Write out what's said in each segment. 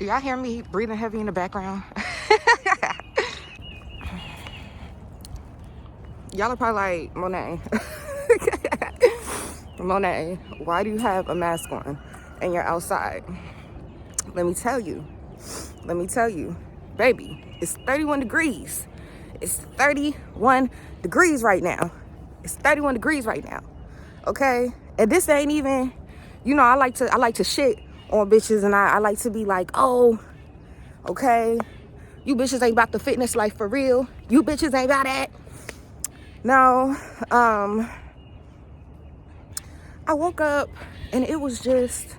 Do y'all hear me breathing heavy in the background? Y'all are probably like, Monet. Monet, why do you have a mask on and you're outside? Let me tell you. Baby, it's 31 degrees. It's 31 degrees right now. Okay? And this ain't even, you know, I like to shit on bitches, and I like to be like, oh, okay, you bitches ain't about the fitness life for real. You bitches ain't about that. No, I woke up and it was just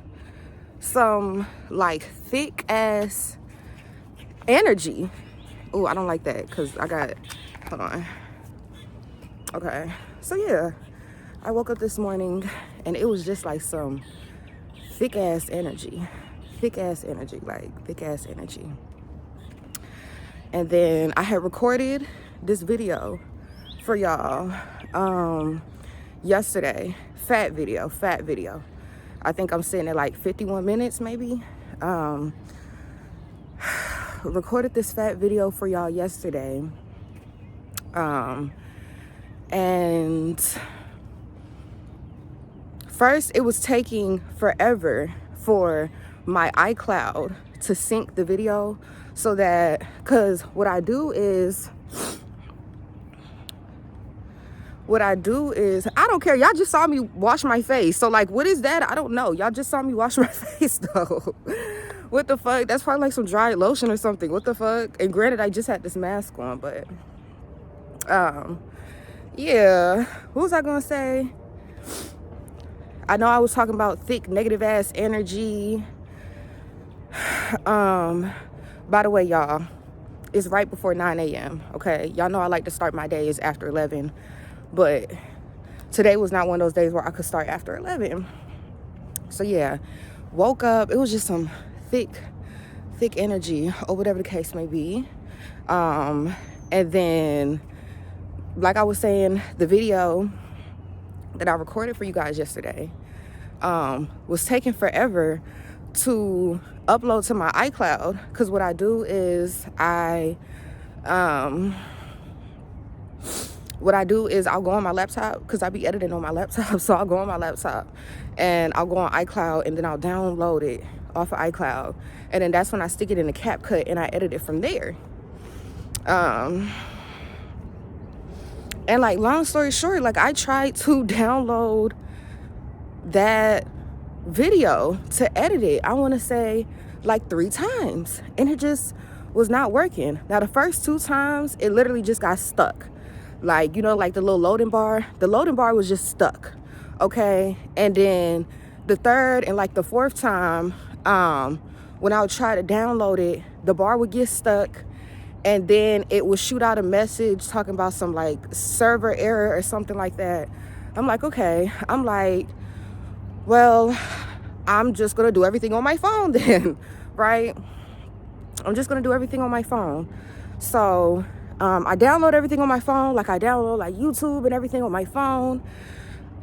some like thick ass energy. Oh, I don't like that because I got, hold on. Okay, so yeah, I woke up this morning and it was just like some thick ass energy. And then I had recorded this video for y'all yesterday. Fat video. I think I'm sitting at like 51 minutes maybe. Recorded this fat video for y'all yesterday. And first it was taking forever for my iCloud to sync the video, so that, cause what I do is I don't care. Y'all just saw me wash my face. So like, what is that? I don't know. Y'all just saw me wash my face though. What the fuck? That's probably like some dry lotion or something. What the fuck? And granted, I just had this mask on, but yeah. What was I gonna say? I know I was talking about thick negative ass energy. By the way, y'all, it's right before 9 a.m. Okay, y'all know I like to start my days after 11, but today was not one of those days where I could start after 11. So yeah, woke up, it was just some thick energy, or whatever the case may be. And then, like I was saying, the video that I recorded for you guys yesterday was taking forever to upload to my iCloud, because what I do is I'll go on my laptop, because I be editing on my laptop. So I'll go on my laptop and I'll go on iCloud, and then I'll download it off of iCloud, and then that's when I stick it in the CapCut and I edit it from there. And like, long story short, like, I tried to download that video to edit it, I want to say like 3 times, and it just was not working. Now the first 2 times it literally just got stuck, like, you know, like the little loading bar was just stuck. Okay, and then the third and like the 4th time, when I would try to download it, the bar would get stuck, and then it would shoot out a message talking about some like server error or something like that. I'm like, okay, well, I'm just gonna do everything on my phone then, right? I'm just gonna do everything on my phone. So I download everything on my phone, like I download like YouTube and everything on my phone.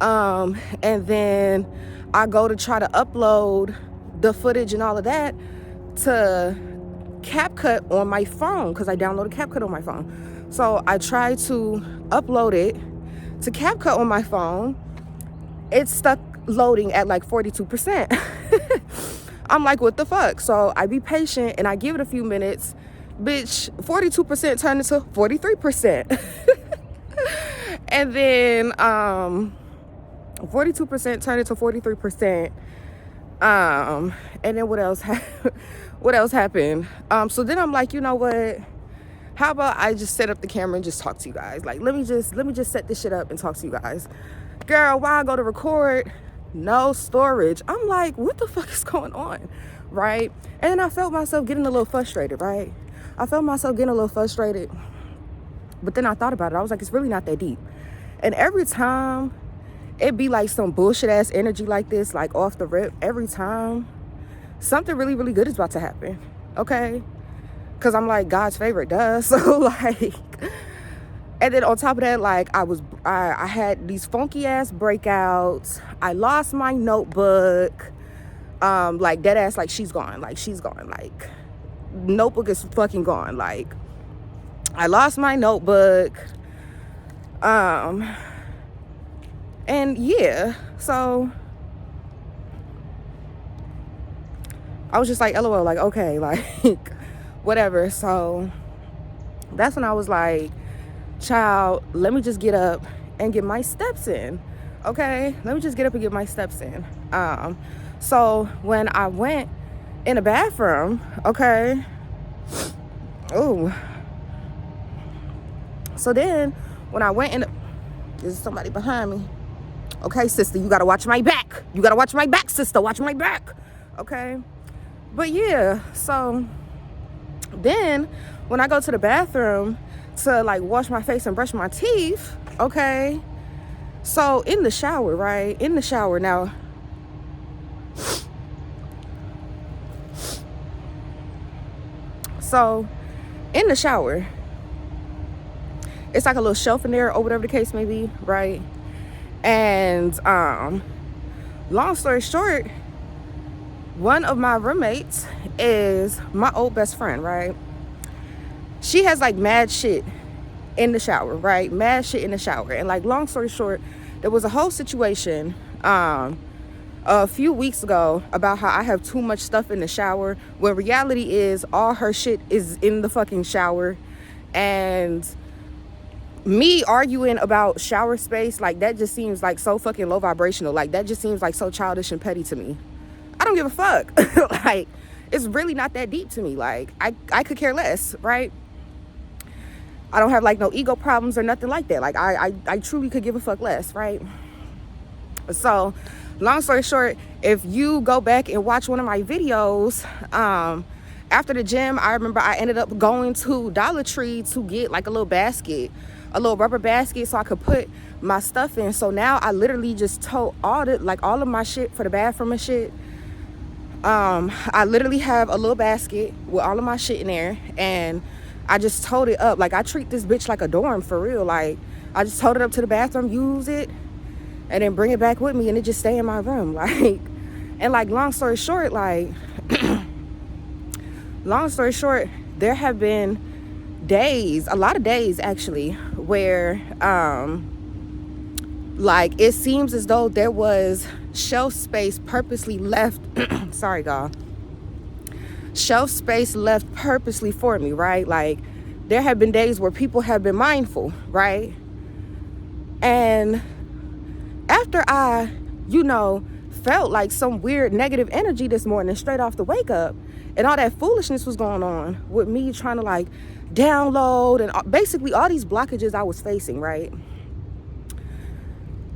And then I go to try to upload the footage and all of that to CapCut on my phone, because I downloaded CapCut on my phone. So I try to upload it to CapCut on my phone. It's stuck loading at like 42%. I'm like, what the fuck? So I be patient and I give it a few minutes. Bitch, 42% turned into 43%. And then 42% turned into 43%. And then what else happened? So then I'm like, you know what? How about I just set up the camera and just talk to you guys? Like, let me just set this shit up and talk to you guys. Girl, while I go to record, no storage. I'm like, what the fuck is going on? Right? And then I felt myself getting a little frustrated, right? But then I thought about it. I was like, it's really not that deep. And every time it be like some bullshit ass energy like this, like off the rip, every time something really, really good is about to happen. Okay? Because I'm like God's favorite, duh. So like, and then on top of that, like, I had these funky ass breakouts. I lost my notebook. Like dead ass, like she's gone. Like she's gone. Like notebook is fucking gone. Like I lost my notebook. And yeah, so I was just like, LOL, like, okay, like whatever. So that's when I was like, child, let me just get up and get my steps in. Okay, let me just get up and get my steps in. So when I went in the bathroom, okay, oh, so then when I went in, there's somebody behind me. Okay, sister, you gotta watch my back. You gotta watch my back, sister. Watch my back. Okay, but yeah, so then when I go to the bathroom to like wash my face and brush my teeth, okay, so in the shower, right? In the shower now. So in the shower, it's like a little shelf in there or whatever the case may be, right? And long story short, one of my roommates is my old best friend, right? She has like mad shit in the shower, right? Mad shit in the shower. And like long story short, there was a whole situation a few weeks ago about how I have too much stuff in the shower, when reality is all her shit is in the fucking shower. And me arguing about shower space, like that just seems like so fucking low vibrational. Like that just seems like so childish and petty to me. I don't give a fuck. Like it's really not that deep to me. Like I could care less, right? I don't have like no ego problems or nothing like that. Like I truly could give a fuck less, right? So long story short, if you go back and watch one of my videos, after the gym, I remember I ended up going to Dollar Tree to get like a little basket, a little rubber basket so I could put my stuff in. So now I literally just tote all of my shit for the bathroom and shit. I literally have a little basket with all of my shit in there, and I just tote it up. Like I treat this bitch like a dorm for real. Like I just tote it up to the bathroom, use it, and then bring it back with me, and it just stay in my room. Like, and like long story short, like long story short, there have been days, a lot of days actually, where like it seems as though there was shelf space purposely left sorry y'all, shelf space left purposely for me, right? Like there have been days where people have been mindful, right? And after I, felt like some weird negative energy this morning straight off the wake up, and all that foolishness was going on with me trying to like download and basically all these blockages I was facing, right?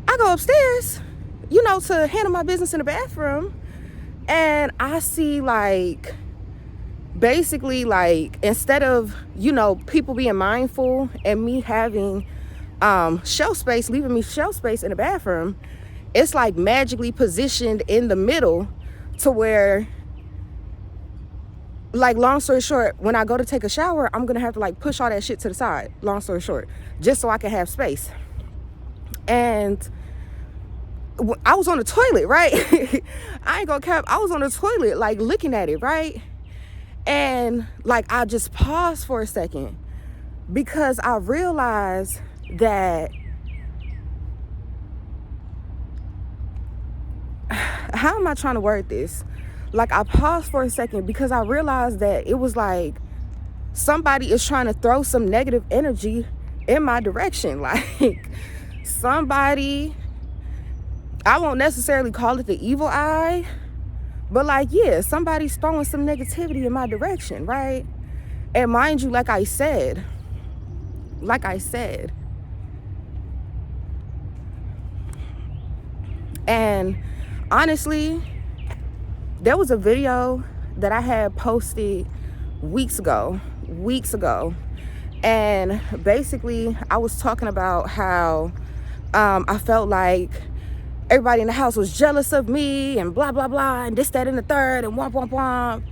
I go upstairs, to handle my business in the bathroom, and I see like basically like instead of people being mindful and me having shelf space, leaving me shelf space in the bathroom, it's like magically positioned in the middle to where, like long story short, when I go to take a shower, I'm gonna have to like push all that shit to the side, long story short, just so I can have space. And I was on the toilet, right? I ain't gonna cap, I was on the toilet like looking at it, right? And like I just paused for a second because I realized that how am I trying to word this? Like I paused for a second because I realized that it was like somebody is trying to throw some negative energy in my direction. Like somebody, I won't necessarily call it the evil eye, but like, yeah, somebody's throwing some negativity in my direction, right? And mind you, like I said, and honestly, there was a video that I had posted weeks ago, and basically I was talking about how I felt like everybody in the house was jealous of me and blah blah blah and this, that, and the third and womp womp womp.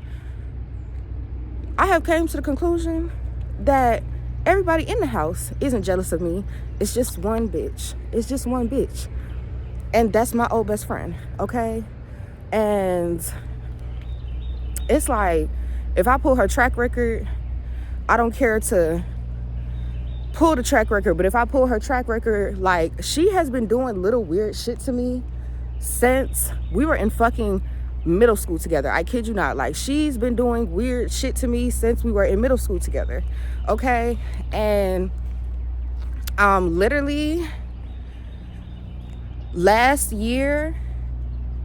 I have came to the conclusion that everybody in the house isn't jealous of me. It's just one bitch. And that's my old best friend, okay? And it's like, if I pull her track record, I don't care to pull the track record, but if I pull her track record, like, she has been doing little weird shit to me since we were in fucking middle school together. I kid you not. Like, she's been doing weird shit to me since we were in middle school together. Okay? And literally last year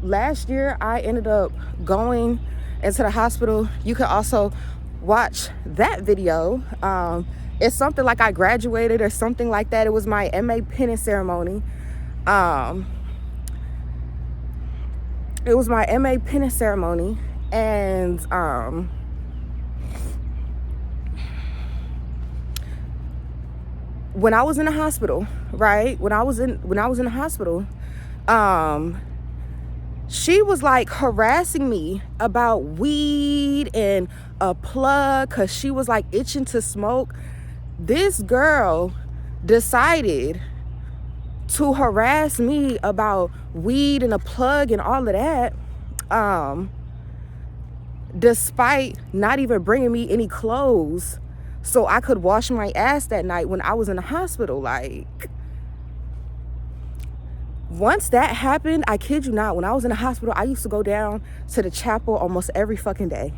I ended up going into the hospital. You can also watch that video. It's something like I graduated or something like that. It was my MA penance ceremony. It was my MA penance ceremony, and when I was in the hospital, right? When I was in the hospital, she was like harassing me about weed and a plug, because she was like itching to smoke. This girl decided to harass me about weed and a plug and all of that, despite not even bringing me any clothes so I could wash my ass that night when I was in the hospital. Like, once that happened, I kid you not, when I was in the hospital, I used to go down to the chapel almost every fucking day.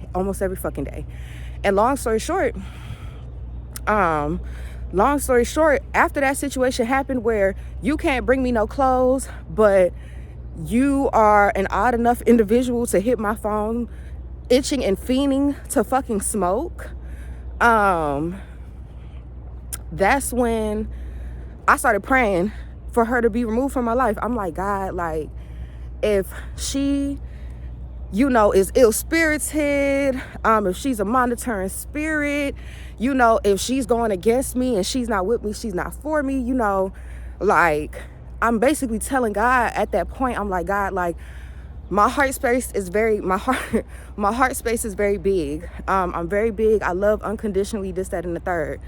And long story short, after that situation happened where you can't bring me no clothes, but you are an odd enough individual to hit my phone itching and fiending to fucking smoke, that's when I started praying for her to be removed from my life. I'm like, God, like, if she, is ill-spirited, if she's a monitoring spirit, if she's going against me and she's not with me, she's not for me, like, I'm basically telling God at that point, I'm like, God, like, my heart space is very big. I'm very big. I love unconditionally, this, that, and the third.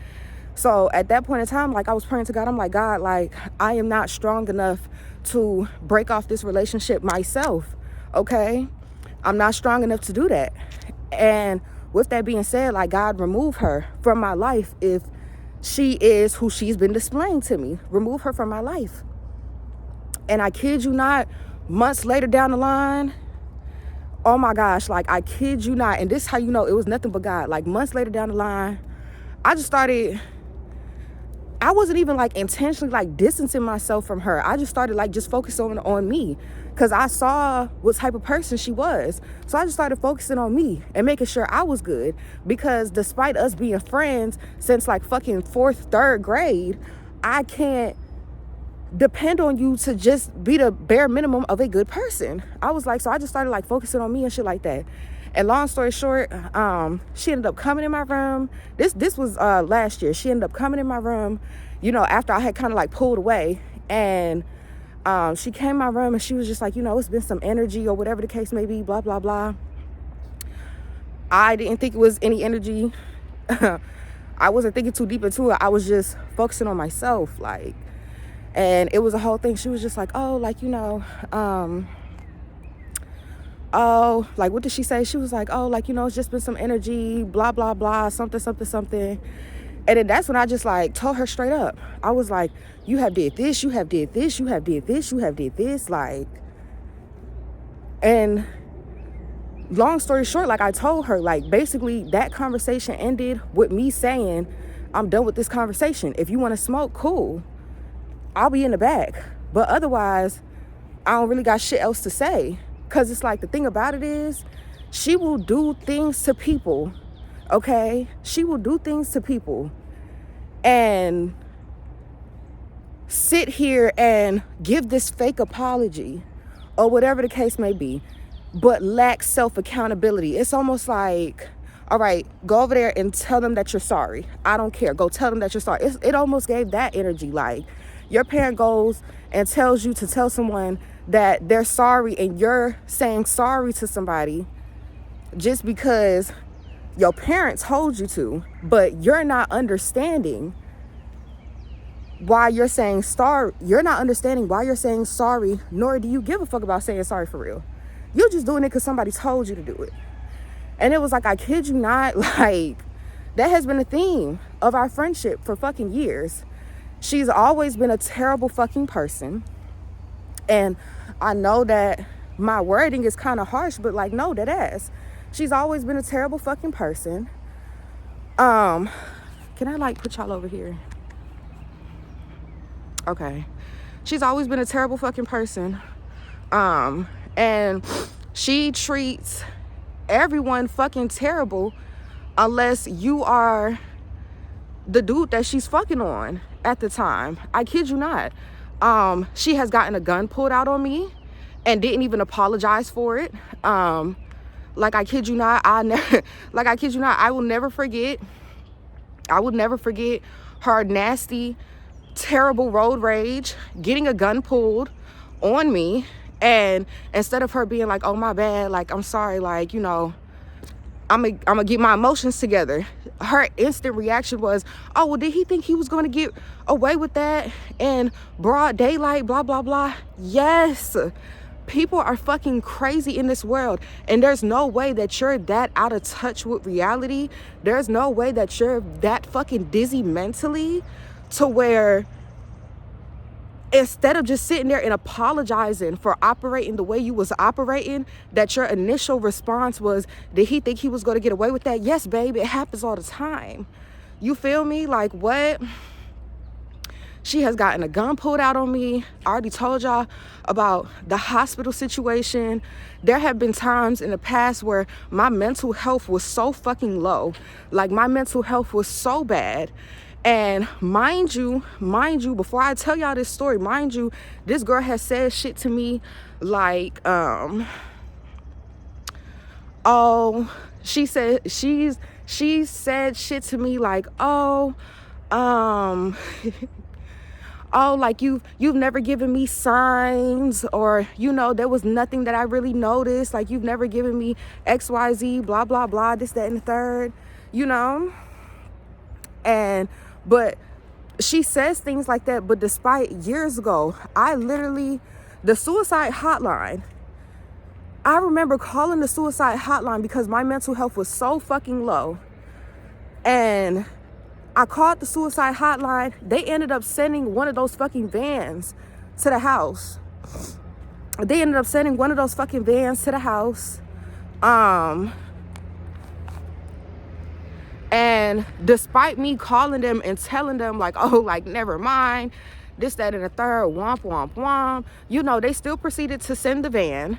So at that point in time, like, I was praying to God. I'm like, God, like, I am not strong enough to break off this relationship myself. Okay? I'm not strong enough to do that. And with that being said, like, God, remove her from my life if she is who she's been displaying to me. Remove her from my life. And I kid you not, months later down the line, oh my gosh, like, I kid you not, and this is how you know it was nothing but God. Like, months later down the line, I wasn't even like intentionally like distancing myself from her. I just started like just focusing on me, because I saw what type of person she was. So I just started focusing on me and making sure I was good, because despite us being friends since like fucking 3rd grade, I can't depend on you to just be the bare minimum of a good person. I was like, so I just started like focusing on me and shit like that. And long story short, she ended up coming in my room. This was last year. She ended up coming in my room, after I had kind of like pulled away. And she came in my room and she was just like, it's been some energy or whatever the case may be, blah, blah, blah. I didn't think it was any energy. I wasn't thinking too deep into it. I was just focusing on myself, like, and it was a whole thing. She was just like, oh, like, oh, like, what did she say? She was like, oh, like, it's just been some energy, blah, blah, blah, something, something, something. And then that's when I just like told her straight up. I was like, you have did this, you have did this, you have did this, you have did this, like. And long story short, like, I told her, like, basically that conversation ended with me saying, I'm done with this conversation. If you want to smoke, cool, I'll be in the back. But otherwise, I don't really got shit else to say. Because it's like, the thing about it is, she will do things to people, okay? She will do things to people and sit here and give this fake apology or whatever the case may be, but lack self-accountability. It's almost like, all right, go over there and tell them that you're sorry. I don't care. Go tell them that you're sorry. It almost gave that energy. Like, your parent goes and tells you to tell someone that they're sorry, and you're saying sorry to somebody just because your parents told you to, but you're not understanding why you're saying sorry. You're not understanding why you're saying sorry, nor do you give a fuck about saying sorry for real. You're just doing it because somebody told you to do it. And it was like, I kid you not, like, that has been a theme of our friendship for fucking years. She's always been a terrible fucking person. And I know that my wording is kind of harsh, but like, no, that ass. She's always been a terrible fucking person. Can I like put y'all over here? Okay. She's always been a terrible fucking person. And she treats everyone fucking terrible unless you are the dude that she's fucking on at the time. I kid you not. She has gotten a gun pulled out on me and didn't even apologize for it. Like, I kid you not, I will never forget. I would never forget her nasty, terrible road rage, getting a gun pulled on me. And instead of her being like, oh, my bad, like, I'm sorry, like, you know, I'm gonna get my emotions together, her instant reaction was, oh, well, did he think he was going to get away with that in broad daylight, blah, blah, blah. Yes, people are fucking crazy in this world, and there's no way that you're that out of touch with reality. There's no way that you're that fucking dizzy mentally to where instead of just sitting there and apologizing for operating the way you was operating, that your initial response was, did he think he was going to get away with that? Yes, babe, it happens all the time. You feel me? Like, what? She has gotten a gun pulled out on me. I already told y'all about the hospital situation. There have been times in the past where my mental health was so fucking low. Like, my mental health was so bad. And mind you, before I tell y'all this story, mind you, this girl has said shit to me like, oh, she said shit to me like, oh, oh, like you've never given me signs, or, you know, there was nothing that I really noticed. Like, you've never given me XYZ, blah, blah, blah, this, that, and the third, you know? But she says things like that, but despite years ago, the suicide hotline, I remember calling the suicide hotline because my mental health was so fucking low. And I called the suicide hotline. They ended up sending one of those fucking vans to the house. And despite me calling them and telling them like, oh, like, never mind, this, that, and the third, womp, womp, womp, you know, they still proceeded to send the van.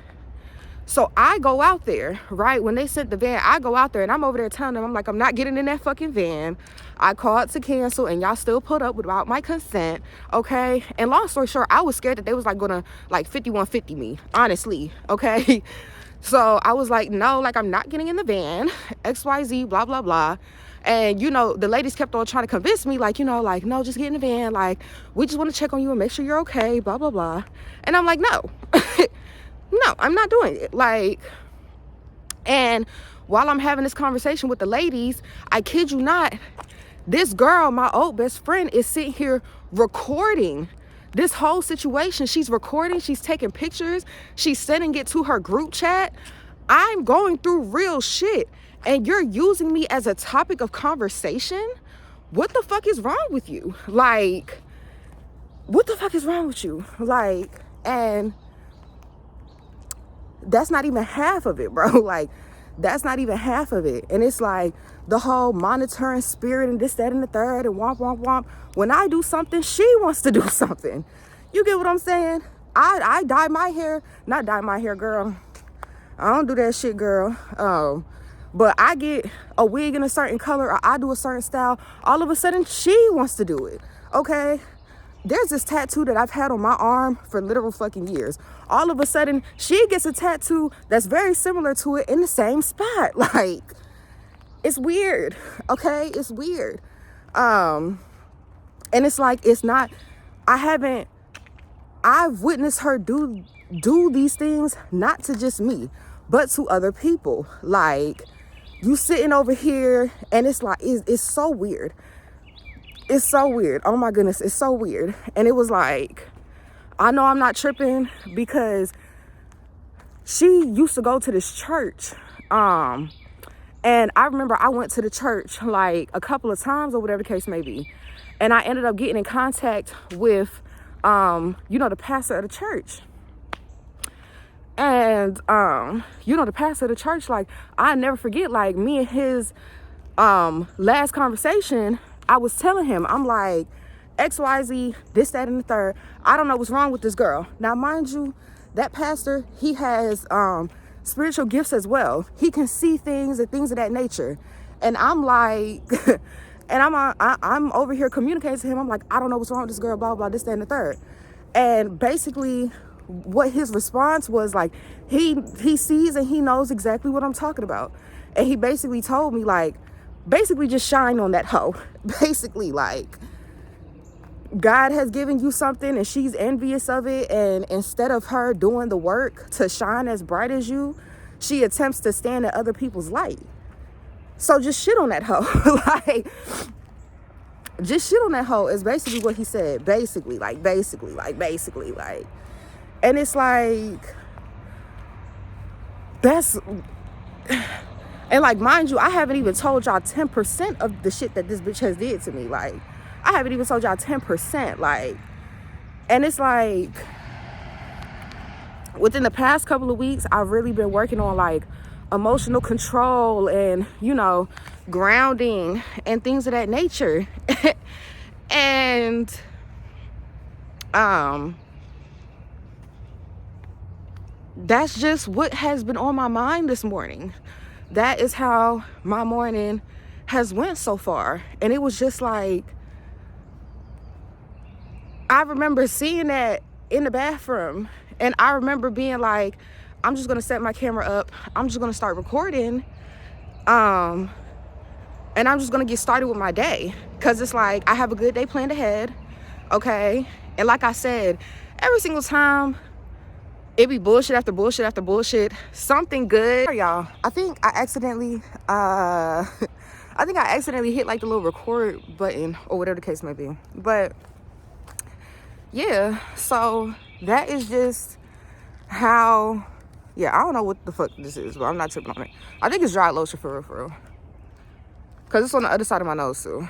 So I go out there, right? When they sent the van, I go out there and I'm over there telling them, I'm like, I'm not getting in that fucking van. I called to cancel and y'all still put up without my consent, okay? And long story short, I was scared that they was like gonna like 5150 me, honestly, okay? So I was like, no, like, I'm not getting in the van, XYZ, blah, blah, blah. And, you know, the ladies kept on trying to convince me, like, you know, like, no, just get in the van. Like, we just want to check on you and make sure you're okay, blah, blah, blah. And I'm like, no, no, I'm not doing it. Like, and while I'm having this conversation with the ladies, I kid you not, this girl, my old best friend, is sitting here recording this whole situation. She's recording, she's taking pictures, she's sending it to her group chat. I'm going through real shit, and you're using me as a topic of conversation? What the fuck is wrong with you? Like, what the fuck is wrong with you? Like, and that's not even half of it, bro. Like, that's not even half of it. And it's like the whole monitoring spirit and this, that, and the third, and womp, womp, womp. When I do something, she wants to do something. You get what I'm saying? I dye my hair, not dye my hair, girl. I don't do that shit, girl. But I get a wig in a certain color, or I do a certain style. All of a sudden, she wants to do it, okay? There's this tattoo that I've had on my arm for literal fucking years. All of a sudden, she gets a tattoo that's very similar to it in the same spot. Like, it's weird, okay? It's weird. And it's like, it's not, I've witnessed her do these things, not to just me, but to other people. Like, you sitting over here, and it's like, it's so weird. It's so weird. Oh my goodness, it's so weird. And it was like, I know I'm not tripping because she used to go to this church. And I remember I went to the church like a couple of times or whatever the case may be. And I ended up getting in contact with, the pastor of the church. And, the pastor of the church, like, I never forget, like, me and his last conversation, I was telling him, I'm like, XYZ, this, that, and the third. I don't know what's wrong with this girl. Now, mind you, that pastor, he has spiritual gifts as well. He can see things and things of that nature. And I'm like, and I'm over here communicating to him. I'm like, I don't know what's wrong with this girl, blah, blah, this, that, and the third. And basically, what his response was, like, he sees and he knows exactly what I'm talking about. And he basically told me, like, basically just shine on that hoe. Basically, like, God has given you something and she's envious of it, and instead of her doing the work to shine as bright as you, she attempts to stand in other people's light. So just shit on that hoe. Like, just shit on that hoe is basically what he said. Basically. And it's like, that's, and like, mind you, I haven't even told y'all 10% of the shit that this bitch has did to me. Like, I haven't even told y'all 10%. Like, and it's like, within the past couple of weeks, I've really been working on like emotional control and, grounding and things of that nature. And, that's just what has been on my mind this morning. That is how my morning has went so far. And it was just like, I remember seeing that in the bathroom, and I remember being like, I'm just gonna set my camera up, I'm just gonna start recording, and I'm just gonna get started with my day, because it's like, I have a good day planned ahead, okay? And like I said, every single time it be bullshit after bullshit after bullshit, something good. Y'all, I think I accidentally hit like the little record button or whatever the case may be. But yeah, so that is just how, I don't know what the fuck this is, but I'm not tripping on it. I think it's dry lotion for real. Because it's on the other side of my nose too.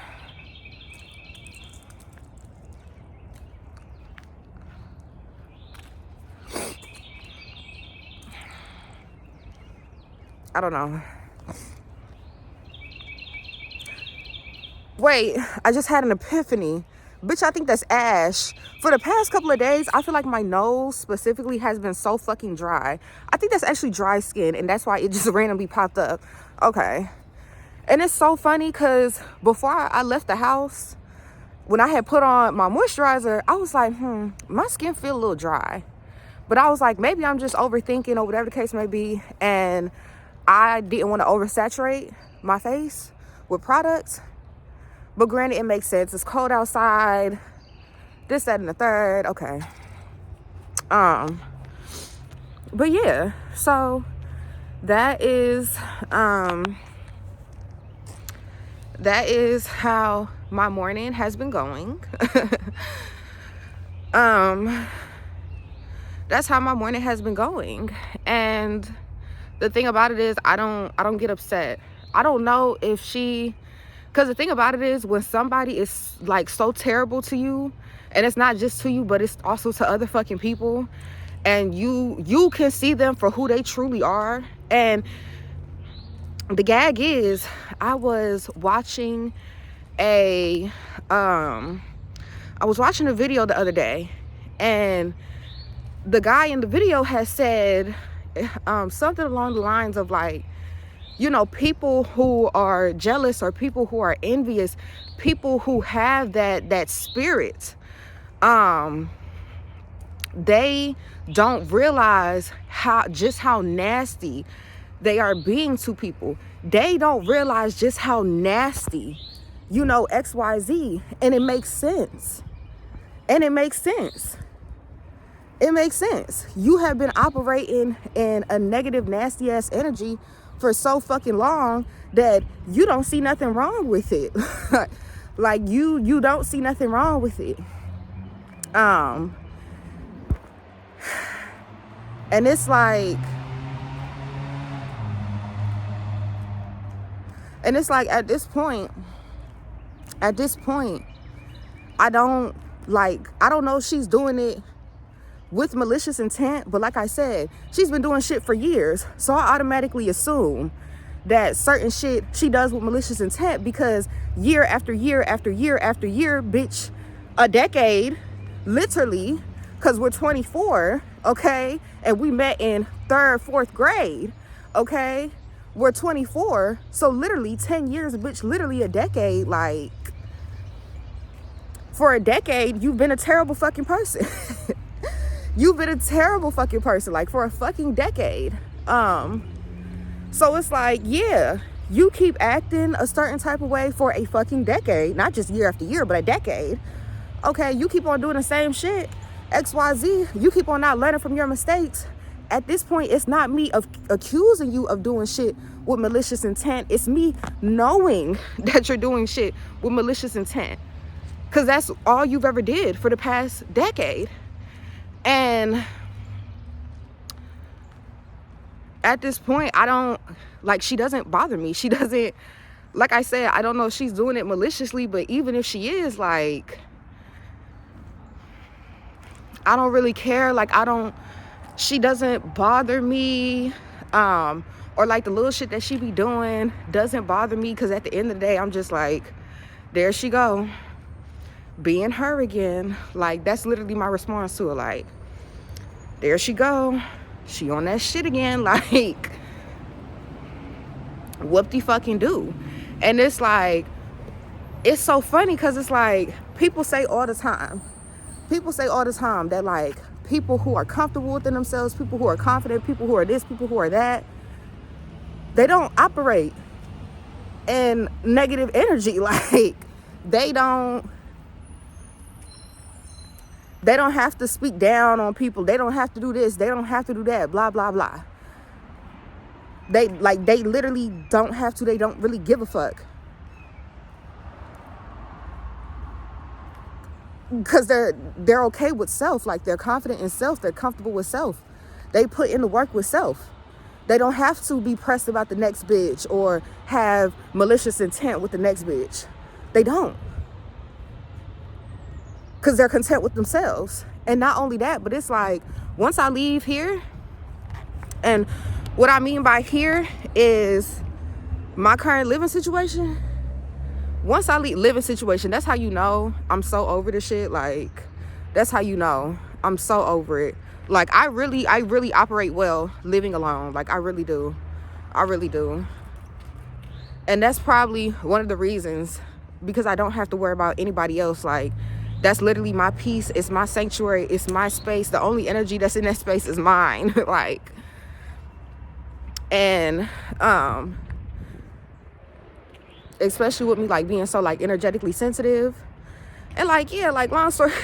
I don't know. Wait, I just had an epiphany. Bitch, I think that's ash. For the past couple of days, I feel like my nose specifically has been so fucking dry. I think that's actually dry skin, and that's why it just randomly popped up. Okay. And it's so funny because before I left the house, when I had put on my moisturizer, I was like, my skin feel a little dry. But I was like, maybe I'm just overthinking or whatever the case may be. And I didn't want to oversaturate my face with products. But granted, it makes sense. It's cold outside. This, that, and the third. Okay. But yeah. So that is how my morning has been going. That's how my morning has been going. And the thing about it is, I don't get upset. I don't know if because the thing about it is, when somebody is like so terrible to you, and it's not just to you, but it's also to other fucking people, and you can see them for who they truly are. And the gag is, I was watching a video the other day, and the guy in the video has said something along the lines of like, people who are jealous or people who are envious, people who have that spirit, they don't realize how nasty they are being to people. They don't realize just how nasty, XYZ. And it makes sense. It makes sense. You have been operating in a negative, nasty ass energy for so fucking long that you don't see nothing wrong with it. Like you don't see nothing wrong with it. And it's like, And it's like at this point, I don't know if she's doing it with malicious intent, but like I said, she's been doing shit for years. So I automatically assume that certain shit she does with malicious intent, because year after year after year after year, bitch, a decade, literally, because we're 24, okay? And we met in 3rd, 4th grade, okay? We're 24, so literally 10 years, bitch, literally a decade. Like, for a decade, you've been a terrible fucking person. You've been a terrible fucking person, like, for a fucking decade. So it's like, yeah, you keep acting a certain type of way for a fucking decade, not just year after year, but a decade. Okay, you keep on doing the same shit, XYZ, you keep on not learning from your mistakes. At this point, it's not me accusing you of doing shit with malicious intent. It's me knowing that you're doing shit with malicious intent, because that's all you've ever did for the past decade. And at this point, I don't, like, she doesn't bother me. She doesn't, like I said, I don't know if she's doing it maliciously, but even if she is, like, I don't really care. Like, she doesn't bother me. Or like the little shit that she be doing doesn't bother me, because at the end of the day, I'm just like, there she go, being her again. Like, that's literally my response to it. Like, there she go, she on that shit again. Like, whoop-de-fucking do. And it's like, it's so funny, because it's like, people say all the time that, like, people who are comfortable within themselves, people who are confident, people who are this, people who are that, they don't operate in negative energy. Like, they don't have to speak down on people. They don't have to do this. They don't have to do that. Blah, blah, blah. They literally don't have to. They don't really give a fuck. Because they're okay with self. Like, they're confident in self. They're comfortable with self. They put in the work with self. They don't have to be pressed about the next bitch or have malicious intent with the next bitch. They don't. Because they're content with themselves. And not only that, but it's like, once I leave here, and what I mean by here is my current living situation. Once I leave living situation, that's how you know I'm so over the shit. Like, that's how you know I'm so over it. Like, I really operate well living alone. Like, I really do. And that's probably one of the reasons, because I don't have to worry about anybody else. Like, that's literally my peace. It's my sanctuary. It's my space. The only energy that's in that space is mine. Like, and especially with me, like, being so, like, energetically sensitive, and like, yeah, like, long story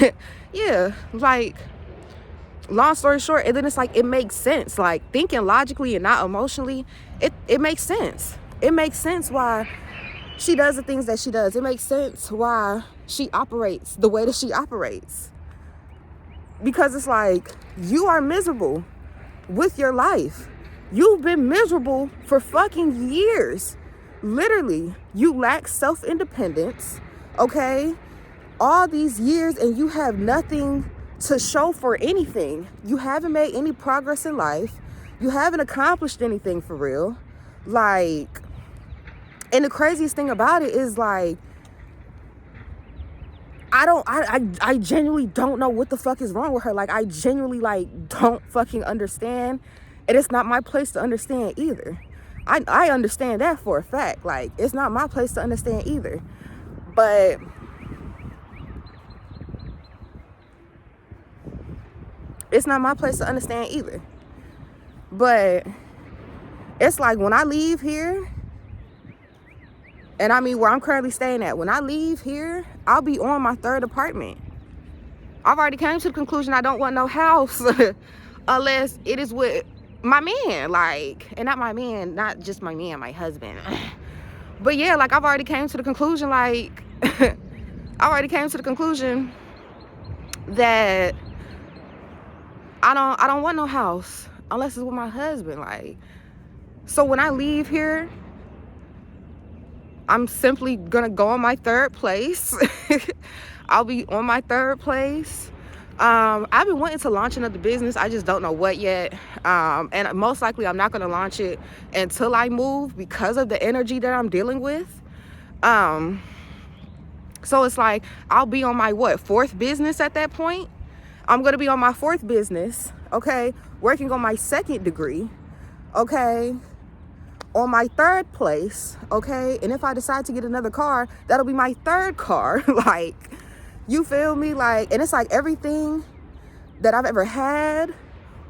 short, and then it's like, it makes sense. Like, thinking logically and not emotionally, it makes sense. It makes sense why she does the things that she does. It makes sense why she operates the way that she operates. Because it's like, you are miserable with your life. You've been miserable for fucking years. Literally, you lack self-independence, okay? All these years, and you have nothing to show for anything. You haven't made any progress in life. You haven't accomplished anything for real. Like, and the craziest thing about it is, like, I genuinely don't know what the fuck is wrong with her. Like, I genuinely, like, don't fucking understand. And it's not my place to understand either. I understand that for a fact. Like, it's not my place to understand either. But it's not my place to understand either. But it's like, when I leave here, and I mean where I'm currently staying at, when I leave here, I'll be on my 3rd apartment. I've already came to the conclusion I don't want no house unless it is with my man. Like, and not my man, not just my man, my husband. But yeah, like, I've already came to the conclusion, like, that I don't want no house unless it's with my husband. Like, so when I leave here, I'm simply gonna go on my third place. I'll be on my third place. I've been wanting to launch another business. I just don't know what yet. And most likely I'm not gonna launch it until I move because of the energy that I'm dealing with. So it's like, I'll be on my fourth business at that point. I'm gonna be on my fourth business, okay? Working on my second degree, okay? On my third place, okay? And if I decide to get another car, that'll be my third car. Like, you feel me? Like, and it's like everything that I've ever had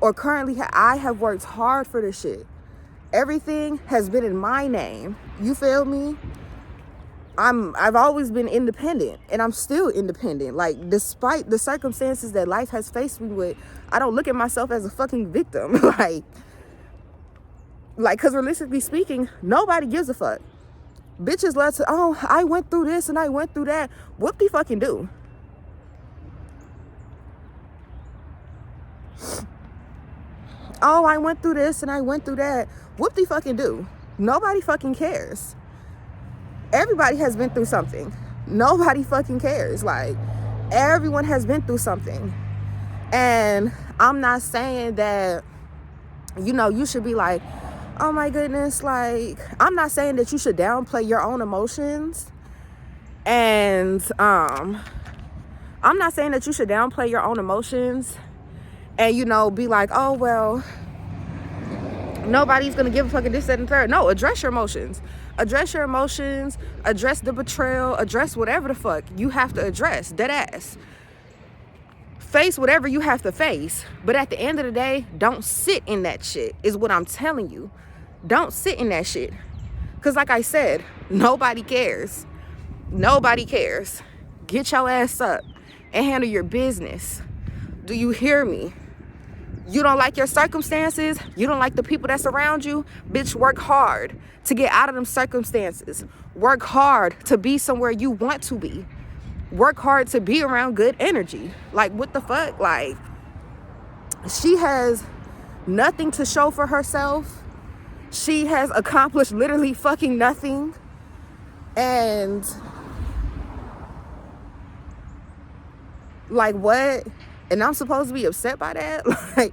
or currently I have worked hard for this shit. Everything has been in my name. You feel me? I've always been independent, and I'm still independent. Like, despite the circumstances that life has faced me with, I don't look at myself as a fucking victim. like, because realistically speaking, nobody gives a fuck. Bitches love to, oh, I went through this and I went through that. Whoop de fucking do. Oh, I went through this and I went through that. Whoop de fucking do. Nobody fucking cares. Everybody has been through something. Nobody fucking cares. Like, everyone has been through something. And I'm not saying that, you know, you should be like, oh my goodness, like, I'm not saying that you should downplay your own emotions. And I'm not saying that you should downplay your own emotions and, you know, be like, oh, well, nobody's gonna give a fucking this, that, and third. No, address your emotions. Address your emotions, address the betrayal, address whatever the fuck you have to address, dead ass. Face whatever you have to face. But at the end of the day, don't sit in that shit, is what I'm telling you. Don't sit in that shit. Because like I said, nobody cares. Nobody cares. Get your ass up and handle your business. Do you hear me? You don't like your circumstances? You don't like the people that surround you? Bitch, work hard to get out of them circumstances. Work hard to be somewhere you want to be. Work hard to be around good energy. Like, what the fuck? Like, she has nothing to show for herself. She has accomplished literally fucking nothing. And, like, what? And I'm supposed to be upset by that? Like,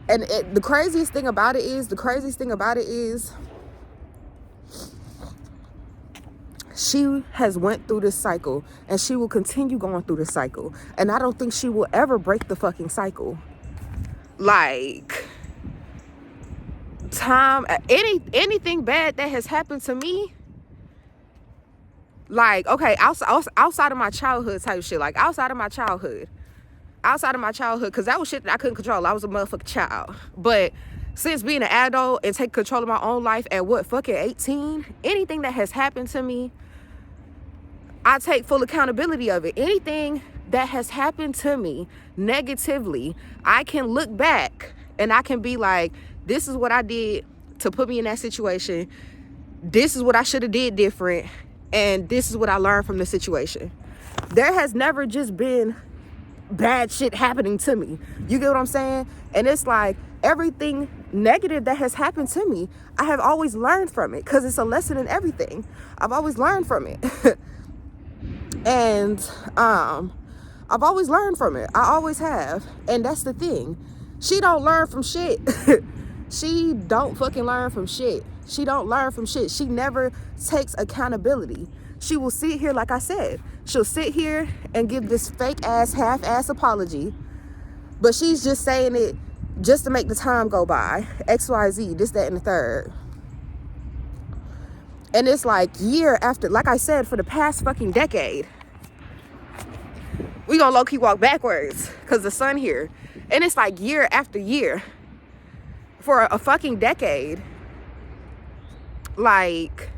and the craziest thing about it is, she has went through this cycle and she will continue going through this cycle. And I don't think she will ever break the fucking cycle. Like, anything bad that has happened to me, like, okay, outside of my childhood type shit, like outside of my childhood, because that was shit that I couldn't control. I was a motherfucking child. But since being an adult and taking control of my own life at fucking 18, anything that has happened to me, I take full accountability of it. Anything that has happened to me negatively, I can look back and I can be like, this is what I did to put me in that situation. This is what I should have did different. And this is what I learned from the situation. There has never just been bad shit happening to me. You get what I'm saying? And it's like, everything negative that has happened to me, I have always learned from it, because it's a lesson in everything. I've always learned from it. And I've always learned from it. I always have. And that's the thing. She don't learn from shit. She don't fucking learn from shit. She don't learn from shit. She never takes accountability. She will sit here, like I said, she'll sit here and give this fake ass, half-ass apology, but she's just saying it just to make the time go by. XYZ, this, that, and the third. And it's like year after, like I said, for the past fucking decade, we gonna low-key walk backwards because the sun here. And it's like year after year for a fucking decade. Like,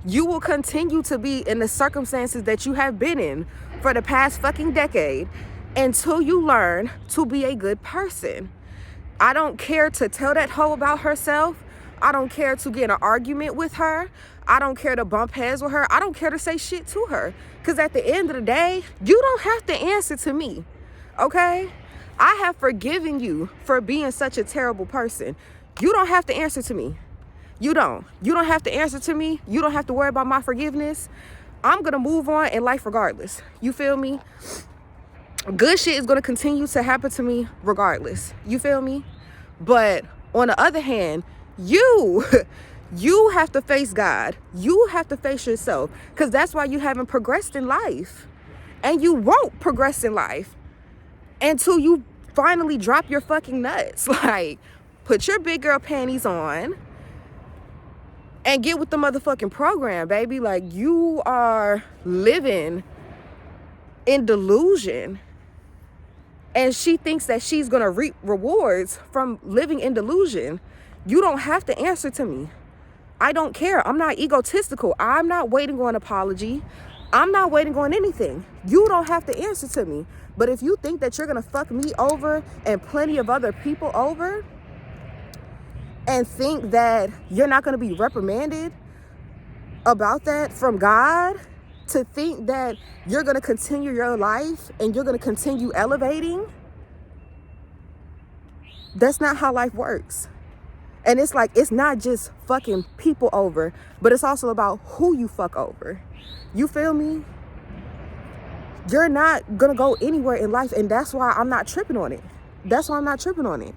you will continue to be in the circumstances that you have been in for the past fucking decade until you learn to be a good person. I don't care to tell that hoe about herself. I don't care to get in an argument with her. I don't care to bump heads with her. I don't care to say shit to her. Because at the end of the day, you don't have to answer to me, okay? I have forgiven you for being such a terrible person. You don't have to answer to me. You don't have to answer to me. You don't have to worry about my forgiveness. I'm gonna move on in life regardless. You feel me? Good shit is gonna continue to happen to me regardless. You feel me? But on the other hand, you have to face God. You have to face yourself, because that's why you haven't progressed in life. And you won't progress in life until you finally drop your fucking nuts. Like, put your big girl panties on and get with the motherfucking program, baby. Like, you are living in delusion. And she thinks that she's gonna reap rewards from living in delusion. You don't have to answer to me. I don't care. I'm not egotistical. I'm not waiting on an apology. I'm not waiting on anything. You don't have to answer to me. But if you think that you're gonna fuck me over and plenty of other people over, and think that you're not gonna be reprimanded about that from God, to think that you're gonna continue your life and you're gonna continue elevating, that's not how life works. And it's like, it's not just fucking people over, but it's also about who you fuck over. You feel me? You're not gonna go anywhere in life, and that's why I'm not tripping on it. That's why I'm not tripping on it.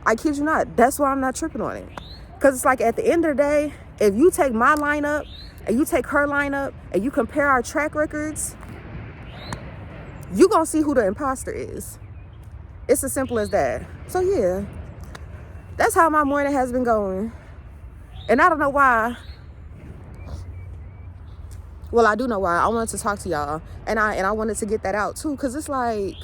I kid you not. That's why I'm not tripping on it. Because it's like, at the end of the day, if you take my lineup and you take her lineup and you compare our track records, you gonna see who the imposter is. It's as simple as that. So yeah, that's how my morning has been going. And I don't know why. Well, I do know why. I wanted to talk to y'all, and I wanted to get that out too, because it's like,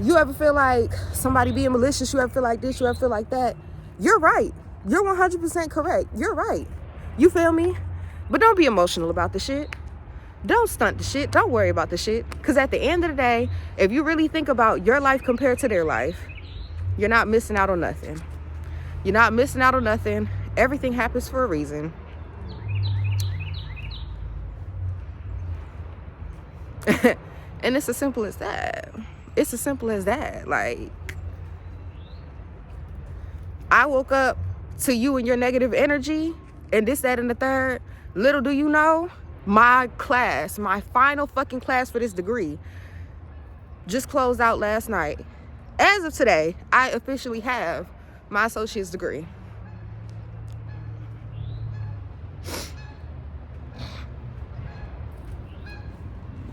you ever feel like somebody being malicious? You ever feel like this? You ever feel like that? You're right. You're 100% correct. You're right. You feel me? But don't be emotional about the shit. Don't stunt the shit. Don't worry about the shit. Because at the end of the day, if you really think about your life compared to their life, you're not missing out on nothing. You're not missing out on nothing. Everything happens for a reason. And it's as simple as that. It's as simple as that. Like, I woke up to you and your negative energy and this, that, and the third. Little do you know, my class, my final fucking class for this degree, just closed out last night. As of today, I officially have my associate's degree.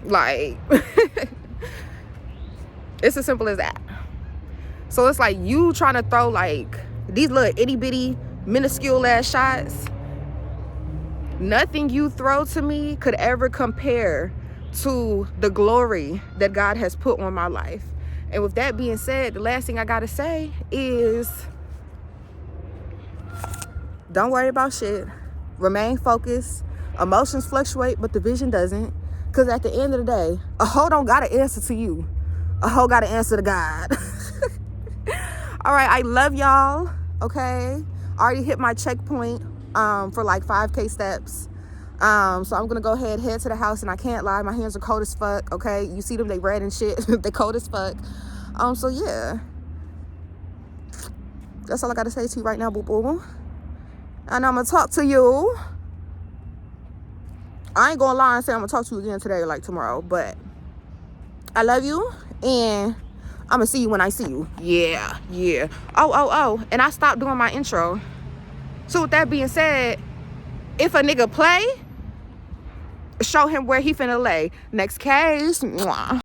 Like, it's as simple as that. So it's like, you trying to throw like these little itty bitty minuscule ass shots. Nothing you throw to me could ever compare to the glory that God has put on my life. And with that being said, the last thing I gotta say is, don't worry about shit. Remain focused. Emotions fluctuate, but the vision doesn't. Because at the end of the day, a hoe don't gotta answer to you. A hoe gotta answer to God. All right, I love y'all. Okay, I already hit my checkpoint for like 5K steps. So I'm gonna go ahead, head to the house, and I can't lie, my hands are cold as fuck. Okay, you see them, they red and shit. They cold as fuck. So yeah, that's all I gotta say to you right now, boo boo. And I'm gonna talk to you. I ain't gonna lie and say I'm gonna talk to you again today or like tomorrow, but I love you, and I'm gonna see you when I see you. Yeah. Oh, and I stopped doing my intro. So with that being said, if a nigga play, show him where he finna lay. Next case. Mwah.